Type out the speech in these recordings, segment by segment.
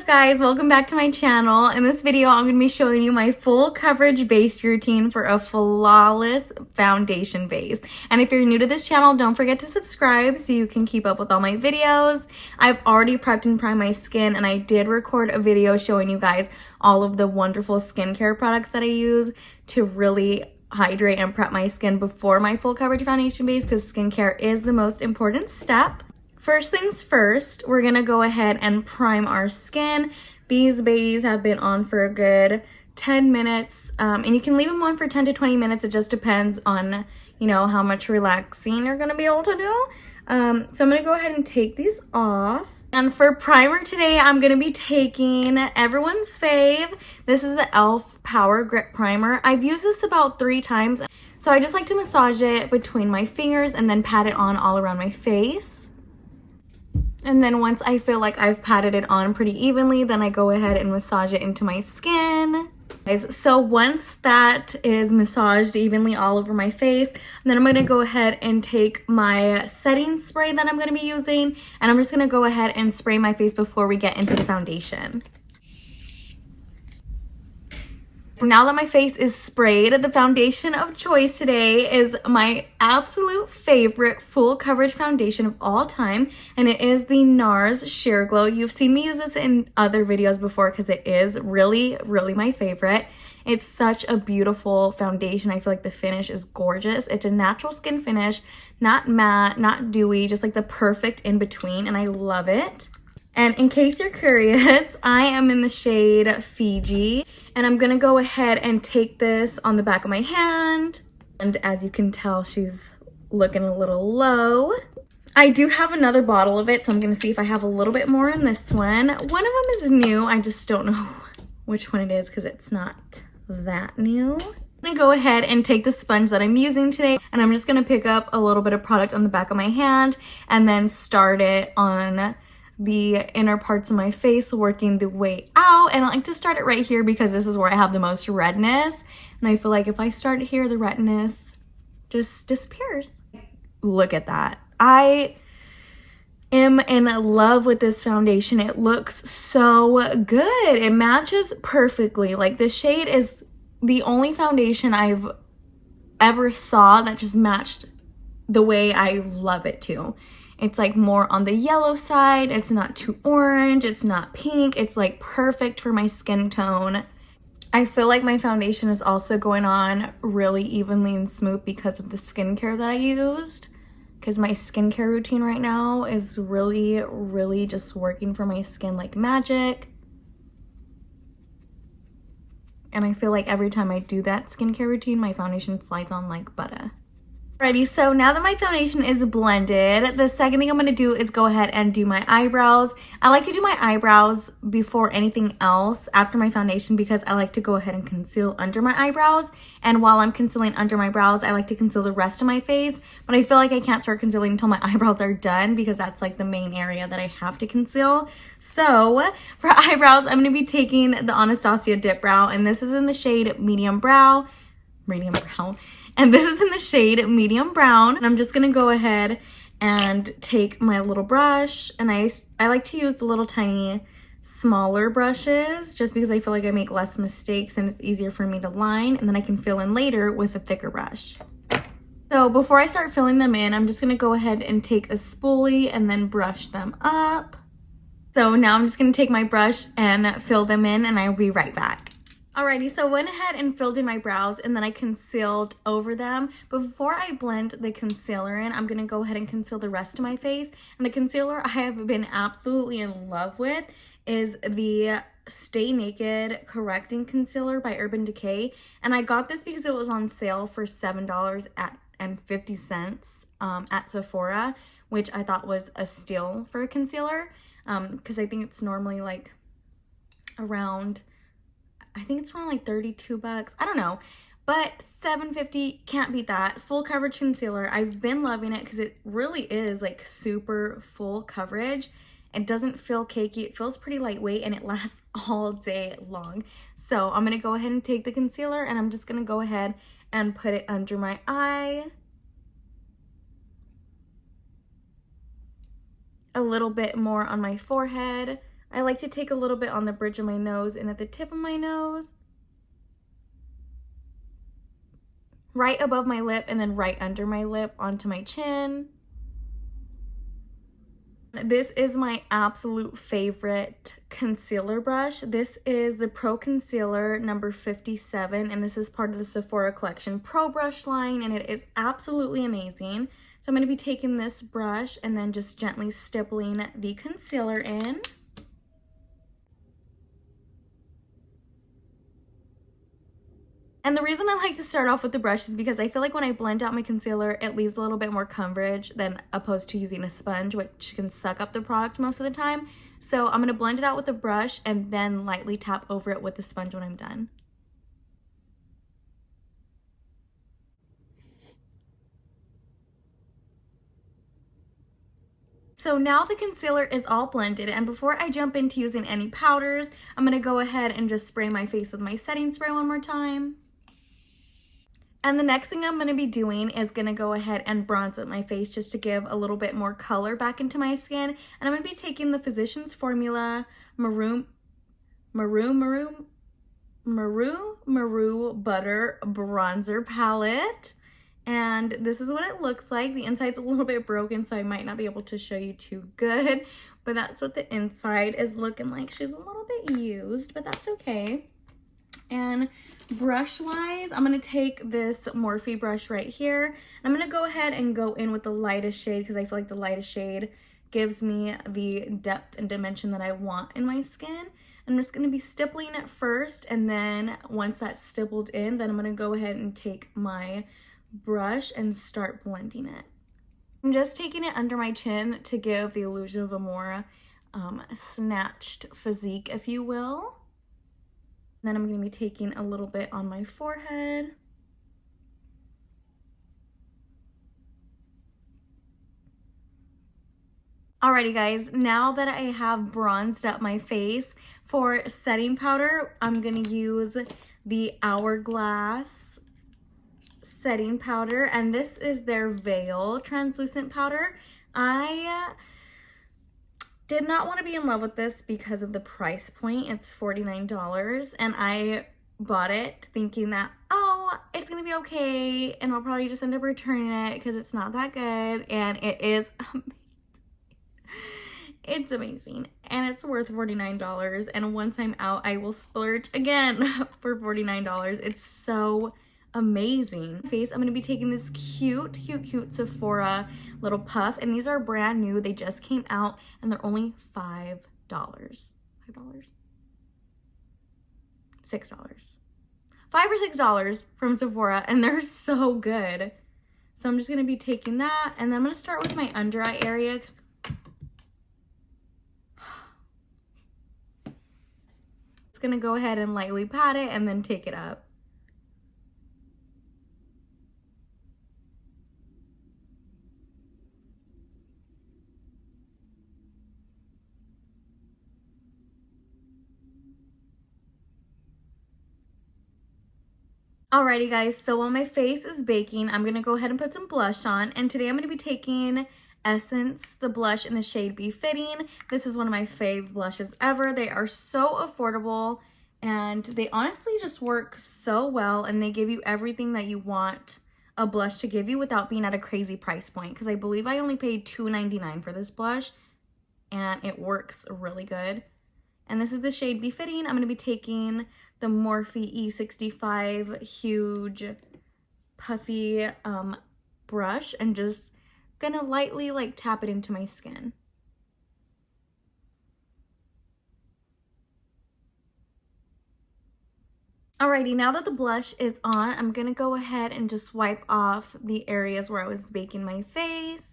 up guys, welcome back to my channel. In this video I'm going to be showing you my full coverage base routine for a flawless foundation base. And if you're new to this channel, don't forget to subscribe so you can keep up with all my videos. I've already prepped and primed my skin, and I did record a video showing you guys all of the wonderful skincare products that I use to really hydrate and prep my skin before my full coverage foundation base, because skincare is the most important step. First things first, we're gonna go ahead and prime our skin. These babies have been on for a good 10 minutes, and you can leave them on for 10 to 20 minutes. It just depends on, you know, how much relaxing you're gonna be able to do. So I'm gonna go ahead and take these off. And for primer today, I'm gonna be taking everyone's fave. This is the e.l.f. Power Grip Primer. I've used this about 3 times. So I just like to massage it between my fingers and then pat it on all around my face. And then once I feel like I've patted it on pretty evenly, then I go ahead and massage it into my skin. So once that is massaged evenly all over my face, then I'm going to go ahead and take my setting spray that I'm going to be using, and I'm just going to go ahead and spray my face before we get into the foundation. Now that my face is sprayed, the foundation of choice today is my absolute favorite full coverage foundation of all time, and it is the NARS Sheer Glow. You've seen me use this in other videos before because it is really my favorite. It's such a beautiful foundation. I feel like the finish is gorgeous. It's a natural skin finish, not matte, not dewy, just like the perfect in between, and I love it. And in case you're curious, I am in the shade Fiji, and I'm gonna go ahead and take this on the back of my hand. And as you can tell, she's looking a little low. I do have another bottle of it, so I'm gonna see if I have a little bit more in this one. One of them is new. I just don't know which one it is because it's not that new. I'm gonna go ahead and take the sponge that I'm using today, and I'm just gonna pick up a little bit of product on the back of my hand and then start it on the inner parts of my face, working the way out. And I like to start it right here because this is where I have the most redness, and I feel like if I start here, the redness just disappears. Look at that. I am in love with this foundation. It looks so good. It matches perfectly. Like, the shade is the only foundation I've ever saw that just matched the way I love it to. It's like more on the yellow side. It's not too orange. It's not pink. It's like perfect for my skin tone. I feel like my foundation is also going on really evenly and smooth because of the skincare that I used. Because my skincare routine right now is really just working for my skin like magic. And I feel like every time I do that skincare routine, my foundation slides on like butter. Alrighty, so now that my foundation is blended, the second thing I'm going to do is go ahead and do my eyebrows. I like to do my eyebrows before anything else after my foundation because I like to go ahead and conceal under my eyebrows. And while I'm concealing under my brows, I like to conceal the rest of my face. But I feel like I can't start concealing until my eyebrows are done because that's like the main area that I have to conceal. So for eyebrows, I'm going to be taking the Anastasia Dip Brow, and this is in the shade Medium Brown. And this is in the shade Medium Brown. And I'm just going to go ahead and take my little brush. And I like to use the little tiny smaller brushes just because I feel like I make less mistakes and it's easier for me to line. And then I can fill in later with a thicker brush. So before I start filling them in, I'm just going to go ahead and take a spoolie and then brush them up. So now I'm just going to take my brush and fill them in, and I'll be right back. Alrighty, so I went ahead and filled in my brows and then I concealed over them. But before I blend the concealer in, I'm going to go ahead and conceal the rest of my face. And the concealer I have been absolutely in love with is the Stay Naked Correcting Concealer by Urban Decay. And I got this because it was on sale for $7.50 at Sephora, which I thought was a steal for a concealer. Because I think it's normally like around... I think it's around like 32 bucks. I don't know. But $7.50, can't beat that. Full coverage concealer. I've been loving it because it really is like super full coverage. It doesn't feel cakey. It feels pretty lightweight and it lasts all day long. So I'm going to go ahead and take the concealer and I'm just going to go ahead and put it under my eye. A little bit more on my forehead. I like to take a little bit on the bridge of my nose and at the tip of my nose, right above my lip, and then right under my lip onto my chin. This is my absolute favorite concealer brush. This is the Pro Concealer number 57, and this is part of the Sephora Collection Pro Brush line, and it is absolutely amazing. So I'm going to be taking this brush and then just gently stippling the concealer in. And the reason I like to start off with the brush is because I feel like when I blend out my concealer, it leaves a little bit more coverage than opposed to using a sponge, which can suck up the product most of the time. So I'm gonna blend it out with the brush and then lightly tap over it with the sponge when I'm done. So now the concealer is all blended, and before I jump into using any powders, I'm gonna go ahead and just spray my face with my setting spray one more time. And the next thing I'm going to be doing is going to go ahead and bronze up my face just to give a little bit more color back into my skin. And I'm going to be taking the Physicians Formula Maroon Butter Bronzer Palette. And this is what it looks like. The inside's a little bit broken, so I might not be able to show you too good. But that's what the inside is looking like. She's a little bit used, but that's okay. And brush wise, I'm going to take this Morphe brush right here. And I'm going to go ahead and go in with the lightest shade because I feel like the lightest shade gives me the depth and dimension that I want in my skin. I'm just going to be stippling it first, and then once that's stippled in, then I'm going to go ahead and take my brush and start blending it. I'm just taking it under my chin to give the illusion of a more snatched physique, if you will. Then I'm going to be taking a little bit on my forehead. Alrighty guys, now that I have bronzed up my face, for setting powder, I'm going to use the Hourglass setting powder, and this is their Veil translucent powder. I did not want to be in love with this because of the price point. It's $49, and I bought it thinking that, oh, it's gonna be okay, and I'll probably just end up returning it because it's not that good, and it is amazing. It's amazing, and it's worth $49, and once I'm out, I will splurge again for $49. It's so amazing. Face, I'm going to be taking this cute Sephora little puff, and these are brand new. They just came out, and they're only $5. $6. $5 or $6 from Sephora, and they're so good. So I'm just going to be taking that, and then I'm going to start with my under eye area. It's going to go ahead and lightly pat it and then take it up. Alrighty guys, so while my face is baking, I'm going to go ahead and put some blush on, and today I'm going to be taking Essence, the blush in the shade Be Fitting. This is one of my fave blushes ever. They are so affordable, and they honestly just work so well, and they give you everything that you want a blush to give you without being at a crazy price point, because I believe I only paid $2.99 for this blush, and it works really good. And this is the shade Be Fitting. I'm going to be taking the Morphe E65 huge puffy brush and just gonna lightly like tap it into my skin. Alrighty, now that the blush is on, I'm gonna go ahead and just wipe off the areas where I was baking my face.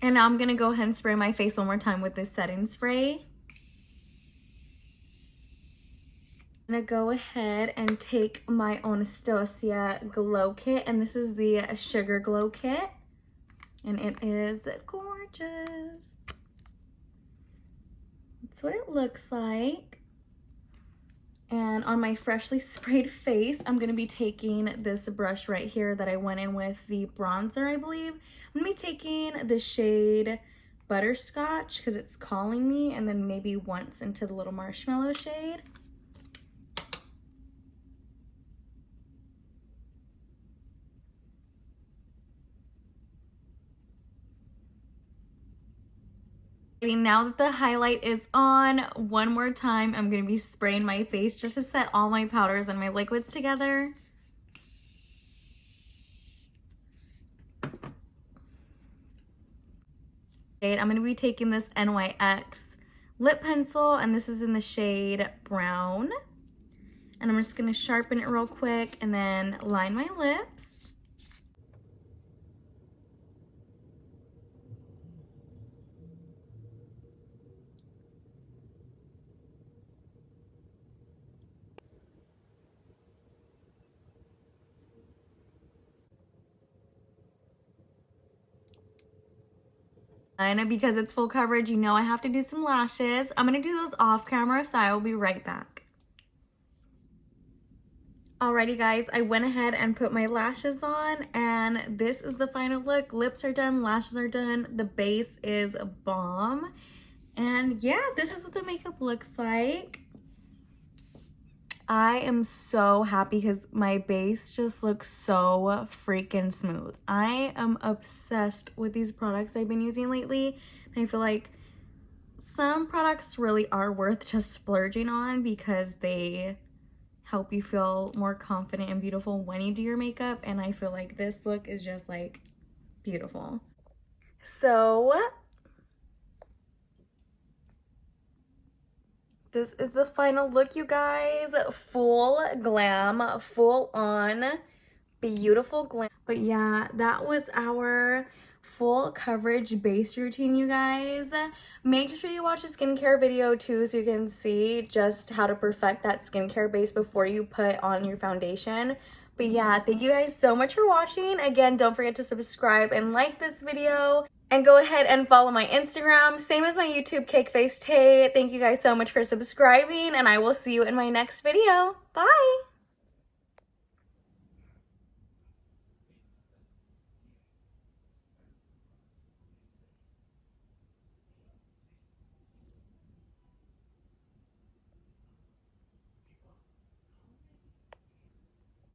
And now I'm going to go ahead and spray my face one more time with this setting spray. I'm going to go ahead and take my Anastasia Glow Kit, and this is the Sugar Glow Kit, and it is gorgeous. That's what it looks like. And on my freshly sprayed face, I'm going to be taking this brush right here that I went in with the bronzer, I believe. I'm going to be taking the shade Butterscotch because it's calling me, and then maybe once into the little marshmallow shade. Now that the highlight is on, one more time, I'm going to be spraying my face just to set all my powders and my liquids together. I'm going to be taking this NYX lip pencil, and this is in the shade Brown. And I'm just going to sharpen it real quick and then line my lips. And because it's full coverage, you know I have to do some lashes. I'm going to do those off camera, so I will be right back. Alrighty guys, I went ahead and put my lashes on, and this is the final look. Lips are done, lashes are done, the base is a bomb. And yeah, this is what the makeup looks like. I am so happy because my base just looks so freaking smooth. I am obsessed with these products I've been using lately. I feel like some products really are worth just splurging on because they help you feel more confident and beautiful when you do your makeup. And I feel like this look is just like beautiful. So this is the final look, you guys. Full glam, full on, beautiful glam. But yeah, that was our full coverage base routine, you guys. Make sure you watch a skincare video too so you can see just how to perfect that skincare base before you put on your foundation. But yeah, thank you guys so much for watching. Again, don't forget to subscribe and like this video. And go ahead and follow my Instagram, same as my YouTube, Cake Face Tay. Thank you guys so much for subscribing, and I will see you in my next video. Bye!